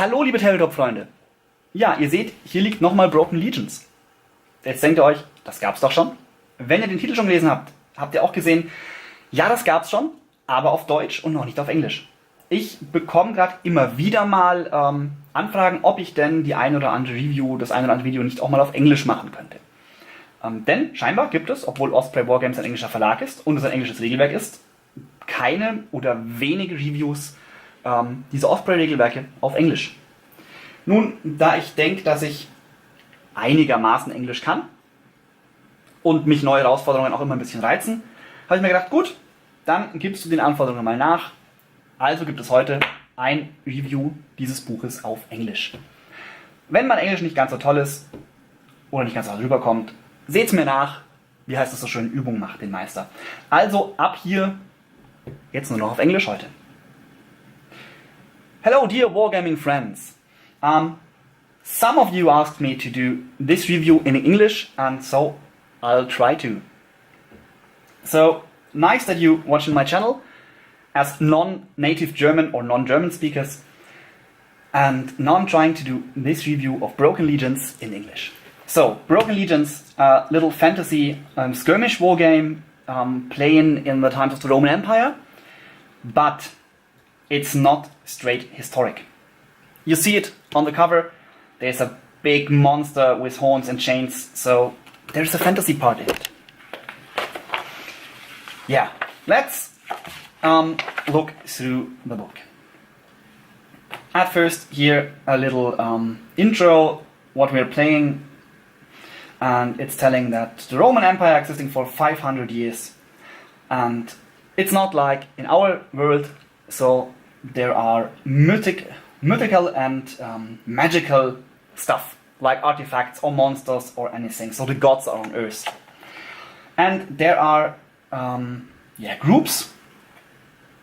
Hallo liebe Tabletop-Freunde. Ja, ihr seht, hier liegt nochmal Broken Legions. Jetzt denkt ihr euch, das gab's doch schon. Wenn ihr den Titel schon gelesen habt, habt ihr auch gesehen, ja, das gab's schon, aber auf Deutsch und noch nicht auf Englisch. Ich bekomme gerade immer wieder mal Anfragen, ob ich denn die ein oder andere Review, das ein oder andere Video nicht auch mal auf Englisch machen könnte. Denn scheinbar gibt es, obwohl Osprey Wargames ein englischer Verlag ist und es ein englisches Regelwerk ist, keine oder wenige Reviews dieser Osprey-Regelwerke auf Englisch. Nun, da ich denke, dass ich einigermaßen Englisch kann und mich neue Herausforderungen auch immer ein bisschen reizen, habe ich mir gedacht, gut, dann gibst du den Anforderungen mal nach. Also gibt es heute ein Review dieses Buches auf Englisch. Wenn mein Englisch nicht ganz so toll ist oder nicht ganz so rüberkommt, seht's mir nach. Wie heißt es so schön, Übung macht den Meister. Also ab hier, jetzt nur noch auf Englisch heute. Hello dear wargaming friends. Some of you asked me to do this review in English, and so I'll try to. So, nice that you watching my channel as non-native German or non-German speakers, and now I'm trying to do this review of Broken Legions in English. So, Broken Legions, a little fantasy skirmish wargame playing in the times of the Roman Empire, but it's not straight historic. You see it on the cover, there's a big monster with horns and chains, so there's a fantasy part in it. Yeah, let's look through the book. At first, here a little intro, what we're playing, and it's telling that the Roman Empire existing for 500 years, and it's not like in our world, so there are mythical and magical stuff, like artifacts or monsters or anything, so the gods are on Earth. And there are groups,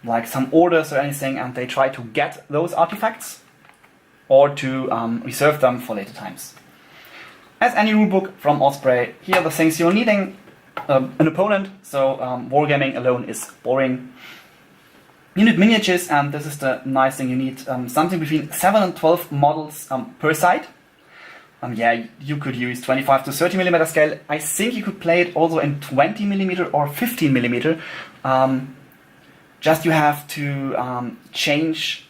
like some orders or anything, and they try to get those artifacts or to reserve them for later times. As any rulebook from Osprey, here are the things you're needing. An opponent, so wargaming alone is boring. You need miniatures, and this is the nice thing, you need something between 7 and 12 models per side. You could use 25 to 30mm scale. I think you could play it also in 20mm or 15mm. Just you have to change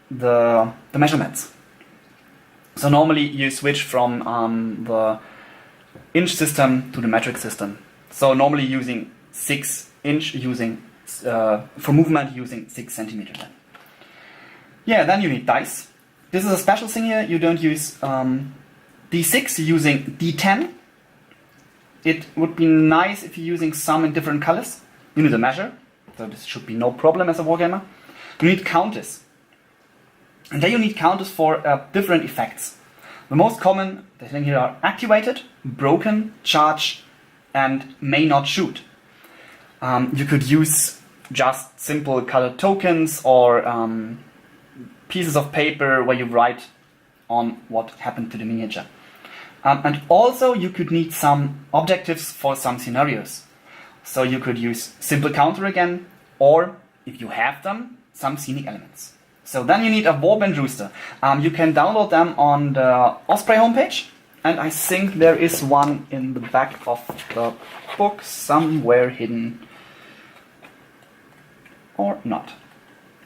the measurements. So normally you switch from the inch system to the metric system. So normally using 6 inch, using for movement using 6 centimeters. Yeah, then you need dice. This is a special thing here. You don't use D6, you're using D10. It would be nice if you're using some in different colors. You need a measure, so this should be no problem as a wargamer. You need counters. And then you need counters for different effects. The most common, the thing here, are activated, broken, charge, and may not shoot. You could use just simple colored tokens or pieces of paper where you write on what happened to the miniature. And also you could need some objectives for some scenarios. So you could use simple counter again, or if you have them, some scenic elements. So then you need a warband rooster. You can download them on the Osprey homepage, and I think there is one in the back of the book somewhere hidden. Or not.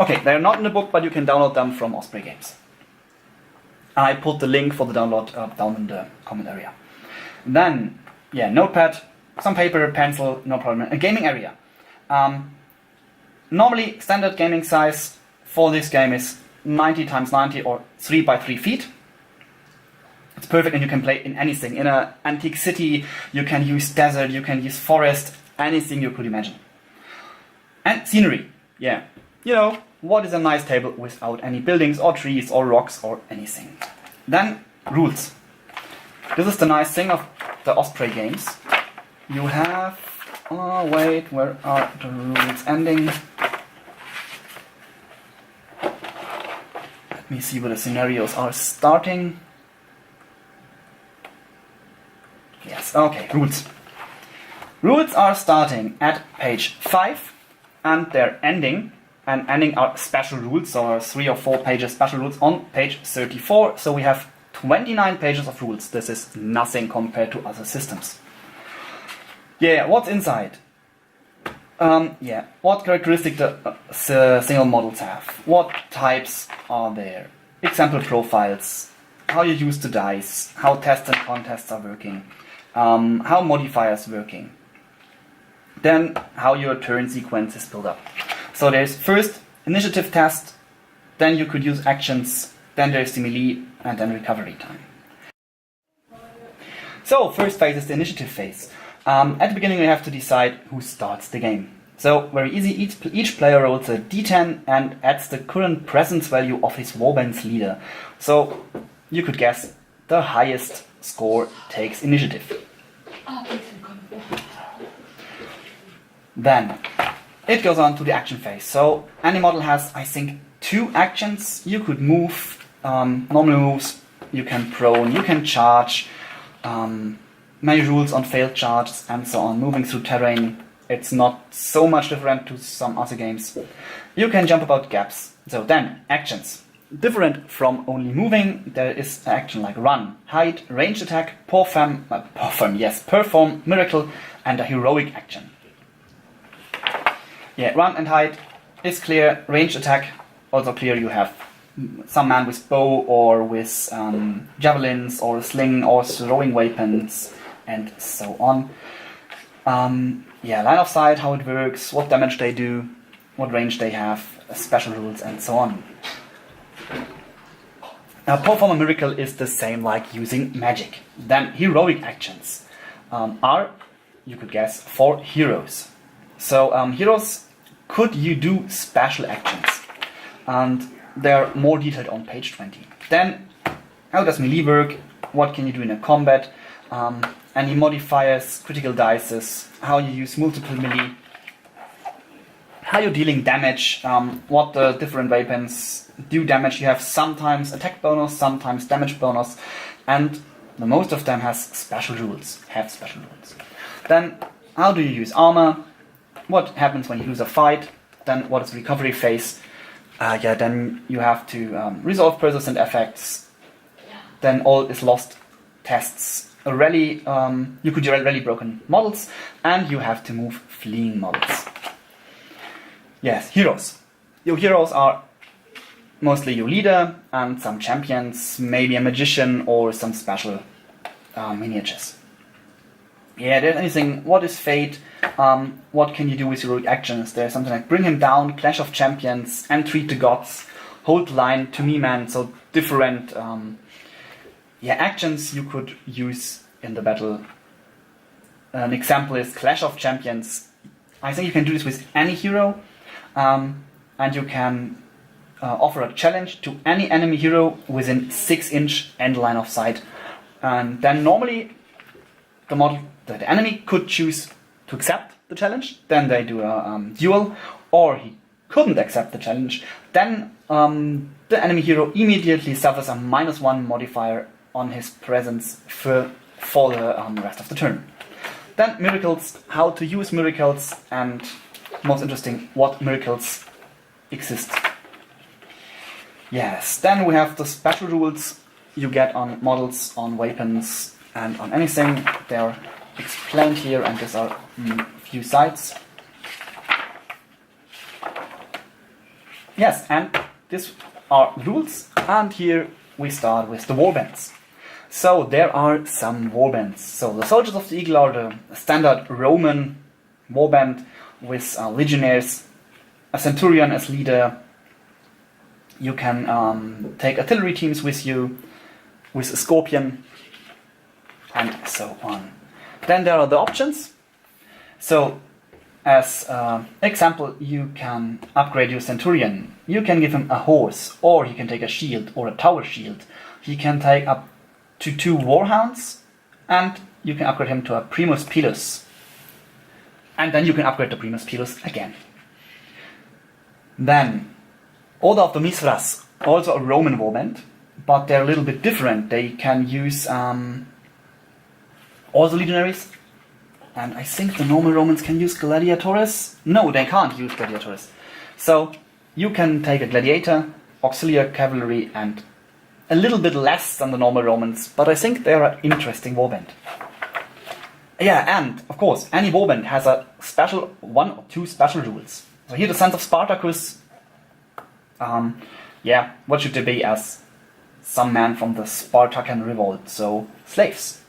Okay, they're not in the book, but you can download them from Osprey Games. I put the link for the download down in the comment area. Then, notepad, some paper, pencil, no problem. A gaming area. Normally, standard gaming size for this game is 90 x 90 or 3 by 3 feet. It's perfect, and you can play in anything. In an antique city, you can use desert, you can use forest, anything you could imagine. And scenery. Yeah, you know, what is a nice table without any buildings or trees or rocks or anything. Then, rules. This is the nice thing of the Osprey games. You have... oh, wait, where are the rules ending? Let me see where the scenarios are starting. Yes, okay, rules. Rules are starting at page 5. And they're ending and ending are special rules, or 3 or 4 pages special rules on page 34. So we have 29 pages of rules. This is nothing compared to other systems. Yeah, what's inside? What characteristics the single models have? What types are there? Example profiles, how you use the dice, how tests and contests are working, how modifiers working. Then how your turn sequence is built up. So there's first initiative test, then you could use actions, then there's the melee, and then recovery time. So first phase is the initiative phase. At the beginning we have to decide who starts the game. So very easy, each player rolls a d10 and adds the current presence value of his warband's leader. So you could guess the highest score takes initiative. Then it goes on to the action phase. So any model has, I think, 2 actions. You could move, normal moves, you can prone, you can charge, many rules on failed charges and so on, moving through terrain. It's not so much different to some other games. You can jump about gaps. So then, actions. Different from only moving, there is an action like run, hide, ranged attack, perform, miracle, and a heroic action. Yeah, run and hide is clear. Ranged attack, also clear. You have some man with bow or with javelins or sling or throwing weapons and so on. Line of sight, how it works, what damage they do, what range they have, special rules and so on. Now, perform a miracle is the same like using magic. Then heroic actions are, you could guess, for heroes. So heroes, could you do special actions? And they're more detailed on page 20. Then, how does melee work? What can you do in a combat? Any modifiers, critical dices, how you use multiple melee, how you're dealing damage, what the different weapons do damage. You have sometimes attack bonus, sometimes damage bonus, and the most of them have special rules. Then, how do you use armor? What happens when you lose a fight? Then, what is recovery phase? Then you have to resolve persistent effects. Then all is lost tests. You could rally broken models, and you have to move fleeing models. Yes, heroes. Your heroes are mostly your leader and some champions, maybe a magician or some special miniatures. Yeah, there's anything. What is fate? What can you do with heroic actions? There's something like bring him down, clash of champions, entreat the gods, hold line, to me man. So different actions you could use in the battle. An example is Clash of Champions. I think you can do this with any hero, and you can offer a challenge to any enemy hero within 6-inch end line of sight. And then normally the enemy could choose to accept the challenge, then they do a duel, or he couldn't accept the challenge, then the enemy hero immediately suffers a -1 modifier on his presence for the rest of the turn. Then miracles, how to use miracles, and most interesting, what miracles exist. Yes, then we have the special rules you get on models, on weapons, and on anything. They're explained here, and these are a few sites. Yes, and these are rules, and here we start with the warbands. So there are some warbands. So the Soldiers of the Eagle are the standard Roman warband with legionnaires, a centurion as leader. You can take artillery teams with you, with a scorpion, and so on. Then there are the options. So as example, you can upgrade your centurion. You can give him a horse, or he can take a shield or a tower shield. He can take up to 2 warhounds, and you can upgrade him to a primus pilus. And then you can upgrade the primus pilus again. Then, Order of the Mithras, also a Roman warband, but they're a little bit different. They can use all the legionaries, and I think the normal Romans can use gladiatores. No, they can't use gladiatores. So you can take a gladiator, auxiliary cavalry, and a little bit less than the normal Romans, but I think they're an interesting warband. Yeah, and of course, any warband has a special 1 or 2 special rules. So here the Sons of Spartacus, what should they be as some men from the Spartacan revolt, so slaves.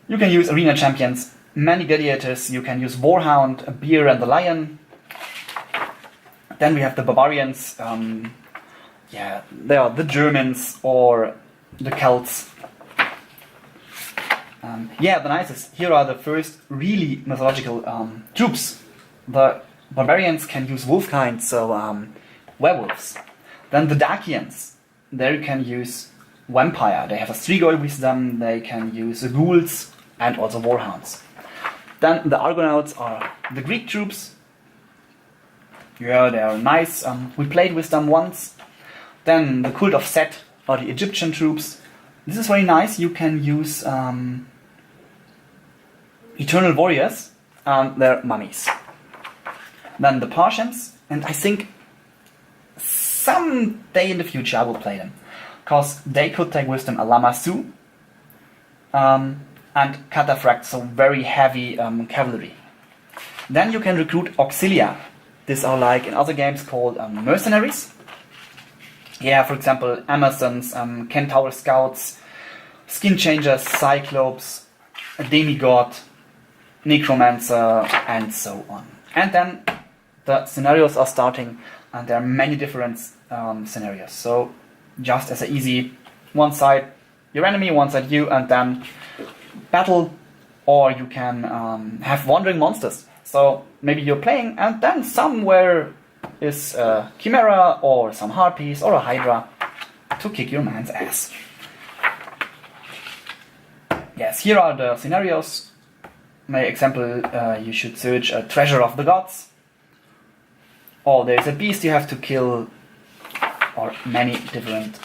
You can use arena champions, many gladiators, you can use Warhound, a bear and the lion. Then we have the barbarians, they are the Germans or the Celts. The nicest. Here are the first really mythological troops. The barbarians can use wolfkind, so werewolves. Then the Dacians, there you can use vampire. They have a Strigoi with them, they can use the ghouls and also warhounds. Then the Argonauts are the Greek troops. Yeah, they are nice. We played with them once. Then the cult of Set are the Egyptian troops. This is very nice. You can use eternal warriors and their mummies. Then the Parthians, and I think someday in the future I will play them, because they could take with them a Lamassu and Cataphract, so very heavy cavalry. Then you can recruit auxilia. These are like in other games called mercenaries. Yeah, for example, Amazons, Centaur Scouts, Skin Changers, Cyclops, a Demigod, Necromancer, and so on. And then the scenarios are starting, and there are many different scenarios. So just as an easy, one side your enemy, one side you, and then battle, or you can have wandering monsters. So maybe you're playing, and then somewhere is a Chimera, or some Harpies, or a Hydra to kick your man's ass. Yes, here are the scenarios. My example, you should search a treasure of the gods. Or there's a beast you have to kill, or many different,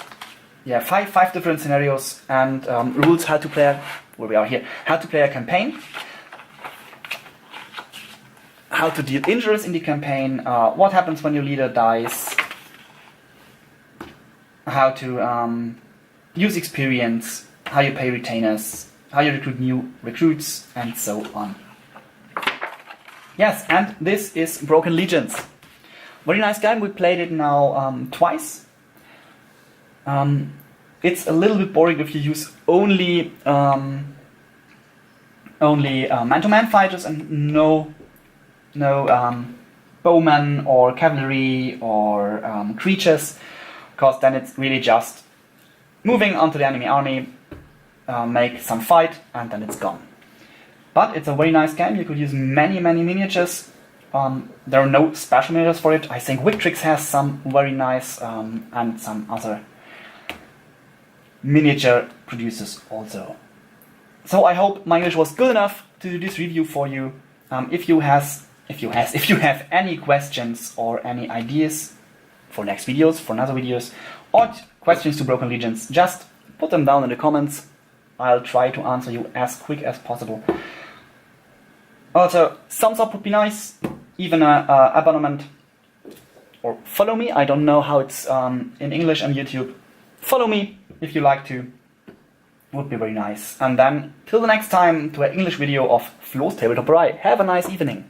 five different scenarios and rules how to play, where we are here, how to play a campaign, how to deal injuries in the campaign, what happens when your leader dies, how to use experience, how you pay retainers, how you recruit new recruits, and so on. Yes, and this is Broken Legions. Very nice game. We played it now twice. It's a little bit boring if you use only man-to-man fighters and no bowmen or cavalry or creatures, because then it's really just moving onto the enemy army, make some fight, and then it's gone. But it's a very nice game. You could use many miniatures. There are no special miniatures for it. I think Victrix has some very nice and some other miniature producers also. So I hope my English was good enough to do this review for you. If you have any questions or any ideas for next videos, for another videos, or questions to Broken Legions, just put them down in the comments. I'll try to answer you as quick as possible. Also, thumbs up would be nice, even a abonnement, or follow me. I don't know how it's in English on YouTube. Follow me if you like to, would be very nice. And then till the next time to an English video of Flo's Tabletop Rye. Have a nice evening.